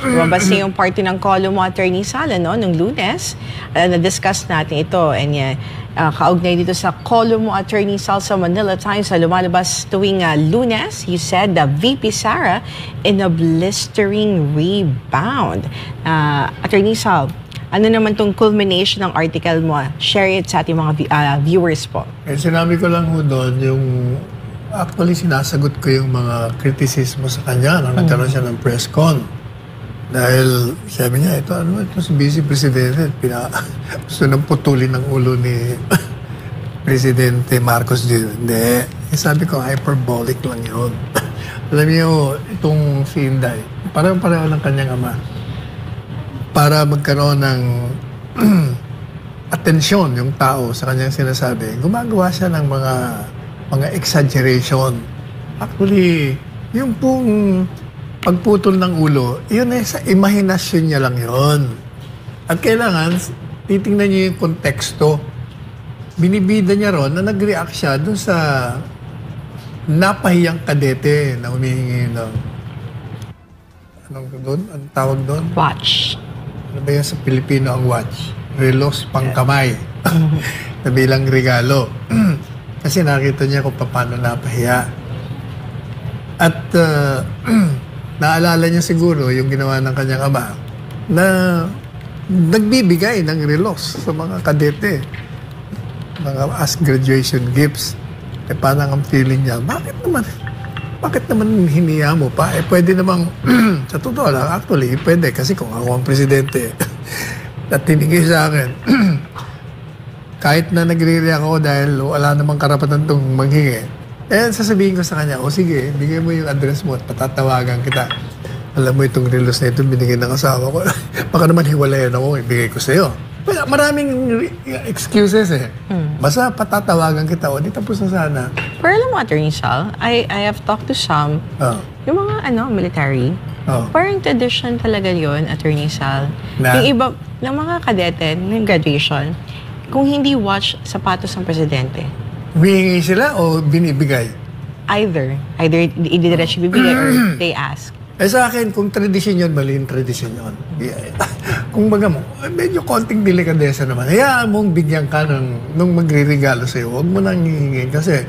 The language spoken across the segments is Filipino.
Lumabas na yung party ng column mo, Attorney Sal, nung Lunes. Na-discuss natin ito. And kaugnay dito sa column mo, Attorney Sal, sa Manila Times na lumalabas tuwing Lunes, you said the VP Sara in a blistering rebound. Attorney Sal, ano naman tong culmination ng article mo? Share it sa ating mga viewers po. Sinabi ko lang ho doon yung actually sinasagot ko yung mga kritisismo sa kanya nang nagkaroon siya ng press con. Dahil sabi niya, ito si Vice Presidente, gusto nang putulin ng ulo ni Presidente Marcos Jr. Hindi. Sabi ko, hyperbolic lang yun. Alam niyo, itong si Inday, parang-pareho ng kanyang ama. Para magkaroon ng atensyon yung tao sa kanyang sinasabi, gumagawa siya ng mga exaggeration. Actually, yung pong pagputol ng ulo, yun sa imahinasyon niya lang yun. At kailangan, titingnan niyo yung konteksto. Binibida niya ron na nag-react siya dun sa napahiyang kadete na humihingi ng anong doon? Anong tawag doon? Watch. Ano ba yan sa Pilipino ang watch? Relos pangkamay. Na bilang regalo. Kasi nakita niya kung paano napahiya. At naalala niya siguro yung ginawa ng kanyang ama na nagbibigay ng relos sa mga kadete. Mga as graduation gifts. Parang ang feeling niya, bakit naman hiniya mo pa? Pwede namang, sa totoo lang, actually, pwede. Kasi kung ako ang presidente at tinigay sa akin, kahit na nagre-react ako dahil wala namang karapatan itong manghingi, sasabihin ko sa kanya, sige, bigay mo yung address mo at patatawagan kita. Alam mo itong relos na ito, binigay ng asawa ko. Baka naman hiwalayan ako, ibigay ko sa'yo. Maraming excuses Basta patatawagan kita, di tapos na sana. Pero alam mo, Attorney Sal, I have talked to some, yung mga military, parang tradition talaga yun, Attorney Sal. Yung iba, ng mga kadete, ng graduation, kung hindi watch sapatos ng presidente. Humihingi sila o binibigay? Either i-diretso bibigay or they ask. Sa akin, kung tradisyon yun, mali yung tradisyon yun. Kung baga mo, medyo konting delikadesa naman. Hayaan mong bigyan ka nung magre-regalo sa'yo. Huwag mo nang hihingin kasi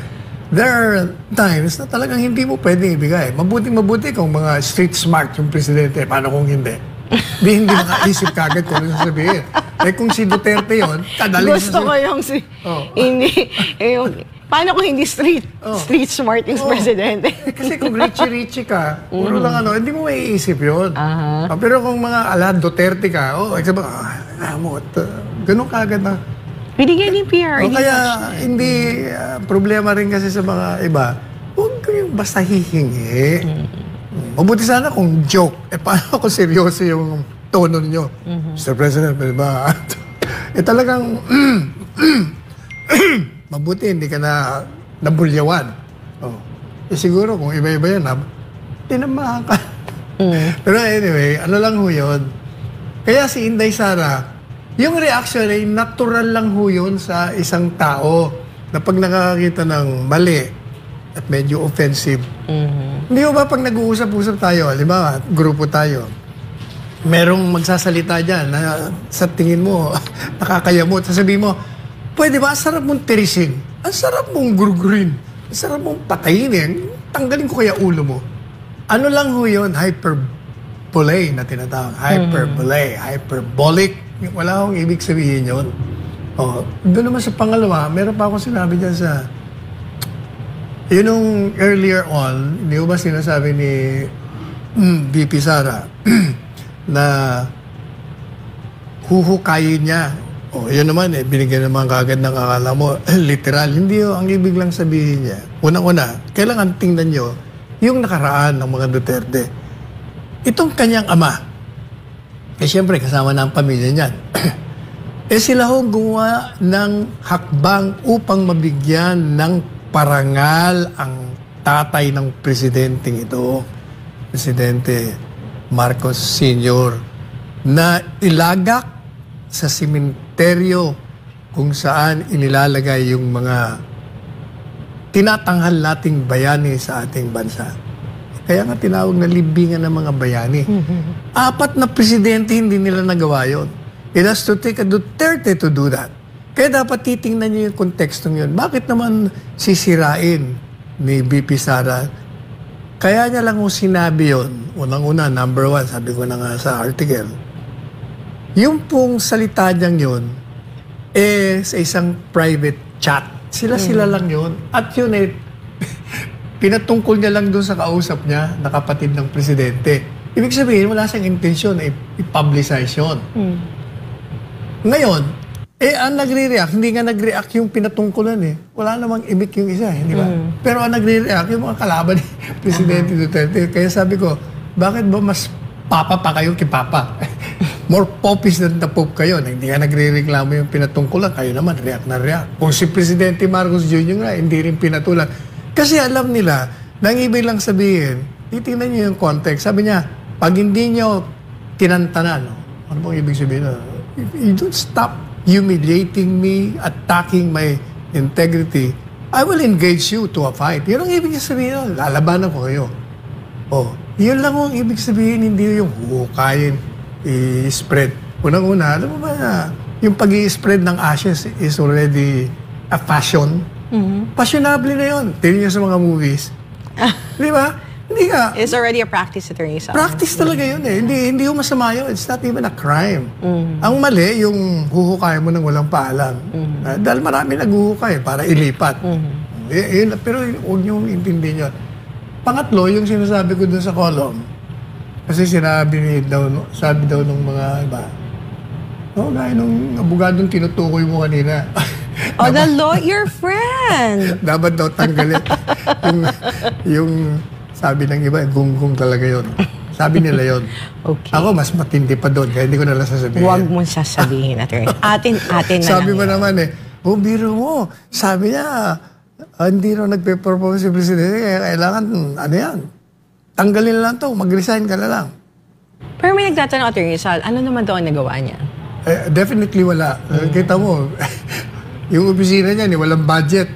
there are times na talagang hindi mo pwedeng ibigay. Mabuti kung mga street smart yung presidente. Paano kung hindi? Hindi makaisip kagad kung ano sasabihin. Kung si Duterte yun, kadali gusto ko yung hindi, paano kung hindi street smart yung presidente? Kasi kung richie ka, puro lang hindi mo maiisip yun. Pero kung mga ala Duterte ka, ganun kagad na. Binigyan ni PR. Kaya hindi problema rin kasi sa mga iba, huwag kayong basta hihingi. Mabuti sana kung joke. Paano kung seryoso yung tono nyo? Mr. President, ba? Talagang mabuti hindi ka na nabulyawan. Siguro kung iba-iba yan, tinamahan ka. Pero anyway, ano lang ho yun. Kaya si Inday Sara, yung reaction ay natural lang ho yun sa isang tao na pag nakakita ng mali at medyo offensive. Hindi ba pag nag-uusap-usap tayo, halimbawa, grupo tayo, merong magsasalita dyan na sa tingin mo, nakakayamot, sasabihin mo, pwede ba, ang sarap mong tirisin, ang sarap mong gurugurin, ang sarap mong patayin, tanggalin ko kaya ulo mo. Ano lang ho yun? Hyperbole na tinatawag. Hyperbolic. Wala akong ibig sabihin yun. Doon naman sa pangalawa, meron pa akong sinabi dyan sa yun nung earlier on, hindi ko ba sinasabi ni VP Sara na huhukayin niya. Yun naman binigyan naman kagad ng akala mo, literal. Hindi ang ibig lang sabihin niya. Unang-una, kailangan tingnan nyo yung nakaraan ng mga Duterte. Itong kanyang ama, siyempre kasama na ang pamilya niyan. Sila ho gumawa ng hakbang upang mabigyan ng parangal ang tatay ng presidenteng ito, Presidente Marcos Sr., na ilagak sa simenteryo kung saan inilalagay yung mga tinatanghal nating bayani sa ating bansa. Kaya nga tinawag na libingan ng mga bayani. 4 na presidente hindi nila nagawa yun. It has to take a Duterte to do that. Kaya dapat titingnan niyo yung kontekstong yun. Bakit naman sisirain ni BP Sara? Kaya niya lang kung sinabi yun, unang-una, number 1, sabi ko na nga sa article, yung pong salita niyang yun, sa isang private chat. Sila lang yun. At yun pinatungkol niya lang doon sa kausap niya na kapatid ng presidente. Ibig sabihin, wala siyang intensyon na i-publicize yun. Ngayon, ang nagre-react, hindi nga nag-react yung pinatungkulan Wala namang imik yung isa, hindi ba? Pero ang nagre-react yung mga kalaban ni Presidente Duterte. Kaya sabi ko, bakit ba mas papa pa kayo kay papa? More poppies than the Pope kayo. Hindi nga nagre-reklamo yung pinatungkulan. Kayo naman, react na react. Kung si Presidente Marcos Jr. nga, hindi rin pinatulan. Kasi alam nila, nang ibig lang sabihin, titingnan niyo yung context. Sabi niya, pag hindi niyo tinantanan, ano bang ibig sabihin? If you don't stop humiliating me, attacking my integrity, I will engage you to a fight. Yun ang ibig sabihin. Lalabanan ko kayo. Yun lang ang ibig sabihin, hindi yung hukayin, i-spread. Unang-una, alam mo ba na yung pag-i-spread ng ashes is already a fashion? Fashionable na yun. Tingnan niyo sa mga movies. Di ba? Hindi ka. It's already a practice, Attorney Sal. Practice talaga yun Hindi yung masama yun. It's not even a crime. Ang mali, yung huhukay mo nang walang paalam. Dahil marami naghuhukay para ilipat. Pero huwag niyong intindihin yun. Pangatlo, yung sinasabi ko dun sa column, kasi sabi daw nung mga iba, gaya nung abogadong tinutukoy mo kanina. The lawyer friend! Dapat daw tanggalin. yung sabi ng iba, gunggong talaga yun. Sabi nila yun. Okay. Ako, mas matindi pa doon, kaya hindi ko nalang sasabihin. Huwag mong sasabihin, Attorney. Atin na sabi lang mo naman biro mo, sabi niya, hindi raw nagpe-propose si Presidente, kaya kailangan, tanggalin na lang to, mag-resign ka na lang. Pero may nagtatanong, Attorney Sal, ano naman daw ang nagawa niya? Definitely wala. Kita mo, yung opisina niya, walang budget.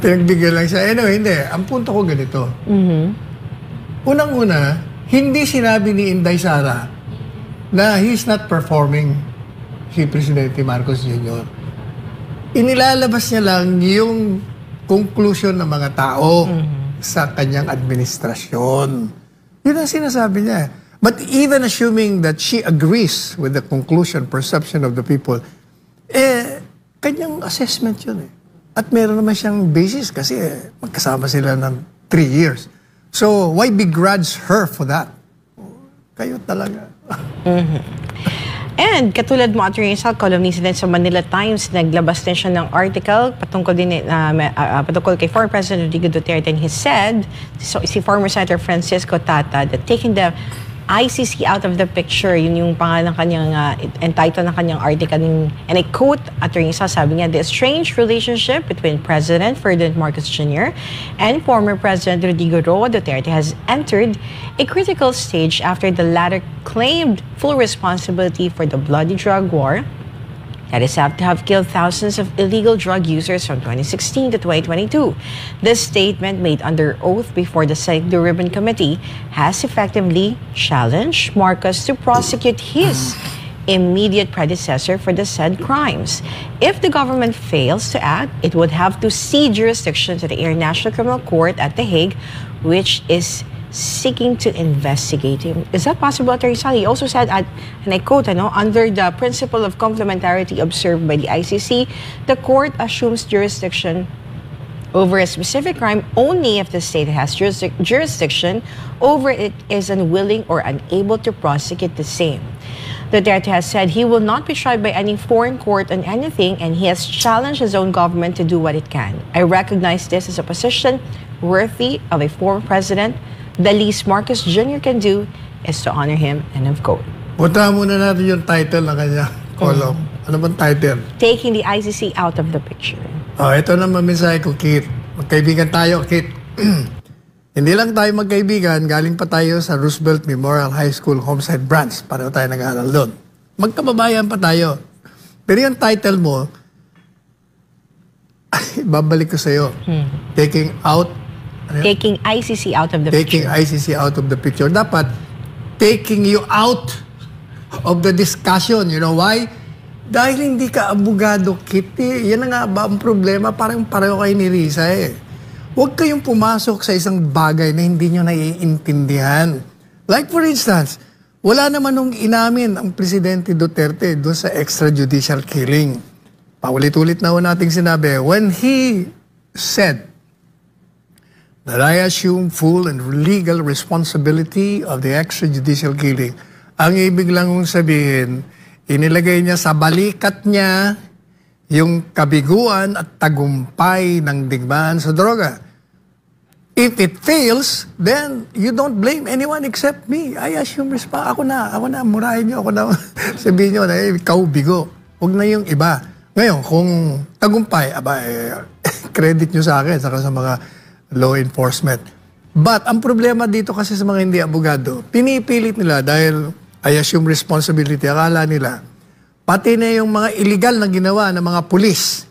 Pinagbigyan lang siya. Anyway, hindi. Ang punto ko ganito. Unang-una, hindi sinabi ni Inday Sara na he's not performing si Presidente Marcos Jr. Inilalabas niya lang yung conclusion ng mga tao sa kanyang administrasyon. Yun ang sinasabi niya. But even assuming that she agrees with the conclusion, perception of the people, kanyang assessment yun At meron naman siyang basis kasi magkasama sila ng 3 years. So, why begrudge her for that? Kayo talaga. And katulad mo, Attorney Sal, columnist din sa Manila Times, naglabas din siya ng article patungkol kay former President Rodrigo Duterte, and he said, si former Senator Francisco Tata, that taking the ICC out of the picture, yun yung pangalan kanyang entitled ng kanyang article, and I quote, Attorney Sal, sabi niya, the strange relationship between President Ferdinand Marcos Jr. and former President Rodrigo Roa Duterte has entered a critical stage after the latter claimed full responsibility for the bloody drug war that is said to have killed thousands of illegal drug users from 2016 to 2022. This statement, made under oath before the Senate Blue Ribbon Committee, has effectively challenged Marcos to prosecute his immediate predecessor for the said crimes. If the government fails to act, it would have to cede jurisdiction to the International Criminal Court at The Hague, which is seeking to investigate him. Is that possible, Attorney Sal? He also said, and I quote, under the principle of complementarity observed by the ICC, the court assumes jurisdiction over a specific crime only if the state has jurisdiction over it is unwilling or unable to prosecute the same. Duterte has said he will not be tried by any foreign court on anything, and he has challenged his own government to do what it can. I recognize this as a position worthy of a former president. The least Marcos Jr. can do is to honor him, end of quote. Punta muna natin yung title ng kanya column. Ano bang title? Taking the ICC out of the picture. Ito naman mensahe ko, Kit. Magkaibigan tayo, Kit. Hindi lang tayo magkaibigan, galing pa tayo sa Roosevelt Memorial High School Homestead Branch. Pareho tayo nag-aaral doon. Magkababayan pa tayo. Pero yung title mo, babalik ko sa'yo. Taking out Taking ICC out of the taking picture. ICC out of the picture. Dapat taking you out of the discussion. You know why? Dahil hindi ka abogado, Kitty. Yan na nga ba ang problema? Parang pareho kayo ni Risa eh. Huwag kayong pumasok sa isang bagay na hindi nyo naiintindihan. Like for instance, wala naman nung inamin ang Presidente Duterte doon sa extrajudicial killing. Paulit-ulit na ho nating sinabi, when he said that I assume full and legal responsibility of the extrajudicial killing, ang ibig lang kong sabihin, inilagay niya sa balikat niya yung kabiguan at tagumpay ng digmaan sa droga. If it fails, then you don't blame anyone except me. I assume ako na, murahin niyo, ako na, sabihin niyo na, ikaw bigo. Huwag na yung iba. Ngayon, kung tagumpay, credit niyo sa akin, saka sa mga law enforcement. But, ang problema dito kasi sa mga hindi abogado, pinipilit nila dahil I assume responsibility, akala nila, pati na yung mga illegal na ginawa ng mga pulis,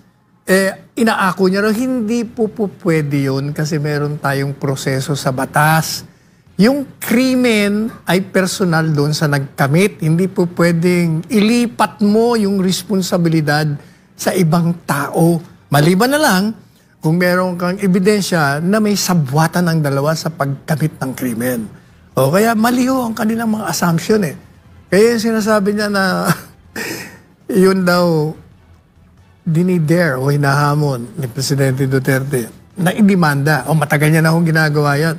inaako niya, hindi po pwede yun kasi meron tayong proseso sa batas. Yung krimen ay personal doon sa nagkamit. Hindi po pwedeng ilipat mo yung responsibilidad sa ibang tao. Maliban na lang kung meron kang ebidensya na may sabwatan ng dalawa sa pagkamit ng krimen. O kaya maliho ang kanilang mga assumption eh. Kaya yung sinasabi niya na yun daw dinidare o hinahamon ni Presidente Duterte na idemanda. O matagal niya na akong ginagawa yan.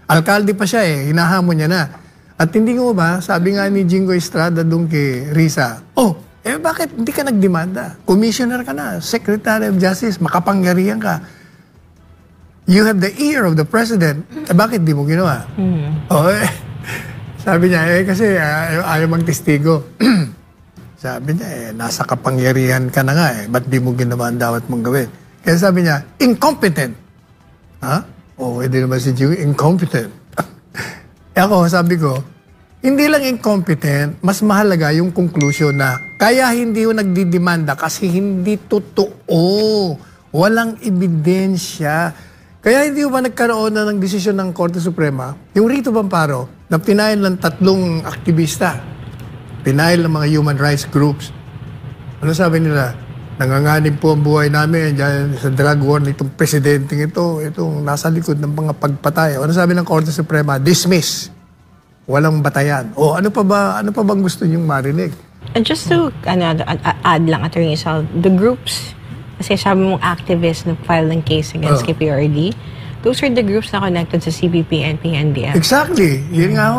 Alkalde pa siya eh, hinahamon niya na. At hindi ko ba, sabi nga ni Jingo Estrada doon kay Risa, bakit hindi ka nagdemanda? Commissioner ka na, Secretary of Justice, makapangyarihan ka. You have the ear of the President. Bakit di mo ginawa? Sabi niya, kasi ayaw magtestigo. Sabi niya, nasa kapangyarihan ka na nga ba't di mo ginawa ang dapat mong gawin? Kaya sabi niya, incompetent. Ha? Hindi naman si Jigo, incompetent. Ako, sabi ko, hindi lang incompetent, mas mahalaga yung conclusion na kaya hindi yung nagdidemanda kasi hindi totoo. Walang ebidensya. Kaya hindi ba nagkaroon na ng desisyon ng Korte Suprema, yung Rito Bamparo, na pinail ng 3 aktivista, pinail ng mga human rights groups. Ano sabi nila? Nanganganib po ang buhay namin dyan sa drug war nitong presidenteng itong nasa likod ng mga pagpatay. Ano sabi ng Korte Suprema? Dismiss. Walang batayan. Ano pa bang gusto niyong marinig? And just to add lang, Attorney Sal, the groups, kasi sabi mong activists na file ng case against KPRD, those are the groups na connected sa CBP, NP, NDF. Exactly. Yun nga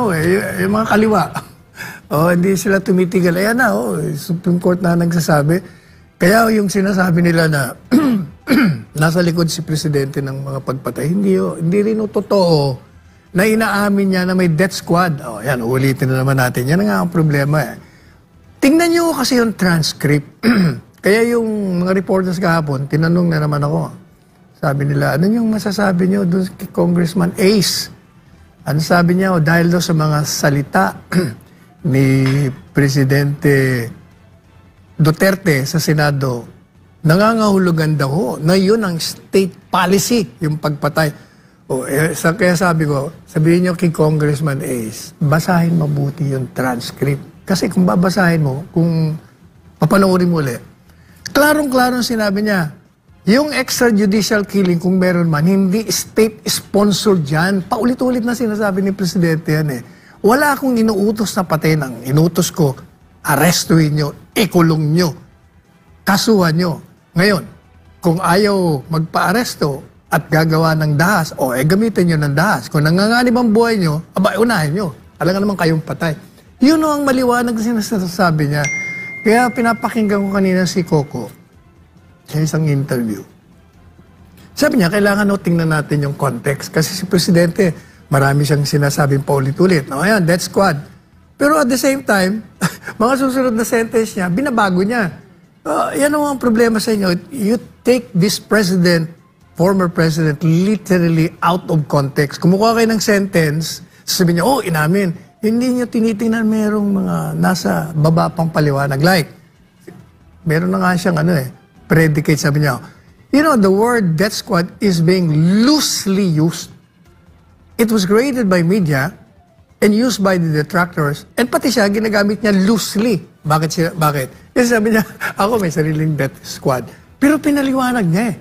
yung mga kaliwa. Hindi sila tumitigal. Ayan na, Supreme Court na nagsasabi. Kaya yung sinasabi nila na nasa likod si Presidente ng mga pagpatay, hindi rin totoo na inaamin niya na may death squad. Yan, ulitin na naman natin. Yan nga ang problema Tingnan niyo kasi yung transcript. Kaya yung mga reporters kahapon, tinanong na naman ako. Sabi nila, ano yung masasabi niyo doon kay Congressman Ace? Ano sabi niya? Dahil doon sa mga salita ni Presidente Duterte sa Senado, nangangahulugan daw na yun ang state policy, yung pagpatay. Kaya sabi ko, sabihin niyo kay Congressman Ace, basahin mabuti yung transcript. Kasi kung babasahin mo, kung papanoorin mo ulit, klarong-klarong sinabi niya, yung extrajudicial killing, kung meron man, hindi state-sponsored yan. Paulit-ulit na sinasabi ni Presidente yan Wala akong inuutos na patayin. Inuutos ko, arestuhin nyo, ikulong nyo, kasuhan nyo. Ngayon, kung ayaw magpa-aresto at gagawa ng dahas, gamitin nyo ng dahas. Kung nanganganib ang buhay nyo, unahin nyo. Alam naman kayong patay. Yun ang maliwanag na sinasabi niya. Kaya pinapakinggan ko kanina si Coco sa isang interview. Sabi niya, kailangan tingnan natin yung context. Kasi si Presidente, marami siyang sinasabing paulit-ulit. Ayan, death squad. Pero at the same time, mga susunod na sentence niya, binabago niya. Yan ang problema sa inyo. You take this former president, literally out of context. Kumukuha kayo ng sentence, sasabihin niya, inamin. Hindi niyo tinitingnan merong mga nasa baba pang paliwanag. Like, meron na nga siyang predicate, sabi niya, the word death squad is being loosely used it was created by media and used by the detractors, and pati siya, ginagamit niya loosely. Bakit? Kasi sabi niya, ako may sariling death squad. Pero pinaliwanag niya eh.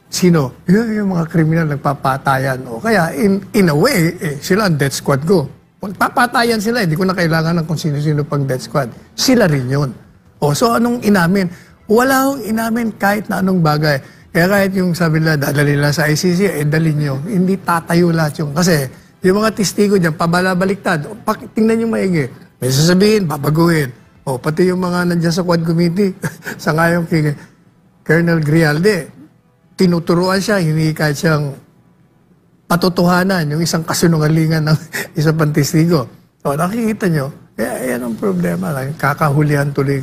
Sino? Yung mga kriminal nagpapatayan. O kaya, in a way, sila ang death squad ko. Papatayan sila, hindi ko na kailangan ng kung sino-sino pang death squad. Sila rin yun. O, so anong inamin? Wala akong inamin kahit na anong bagay. Kaya kahit yung sabi nila, dadalhin nila sa ICC, dalhin nyo. Hindi tatayo lahat yung. Kasi, yung mga testigo dyan, pabalabaliktad. Tingnan nyo maigi. May sasabihin, babaguhin. O, pati yung mga nandyan sa Quad Committee, sa ngayong kay Colonel Grialde, tinuturuan siya, hindi kahit siyang patotohanan, yung isang kasinungalingan ng isang pang testigo. O, nakikita nyo, yan ang problema. Kakahulihan tuloy.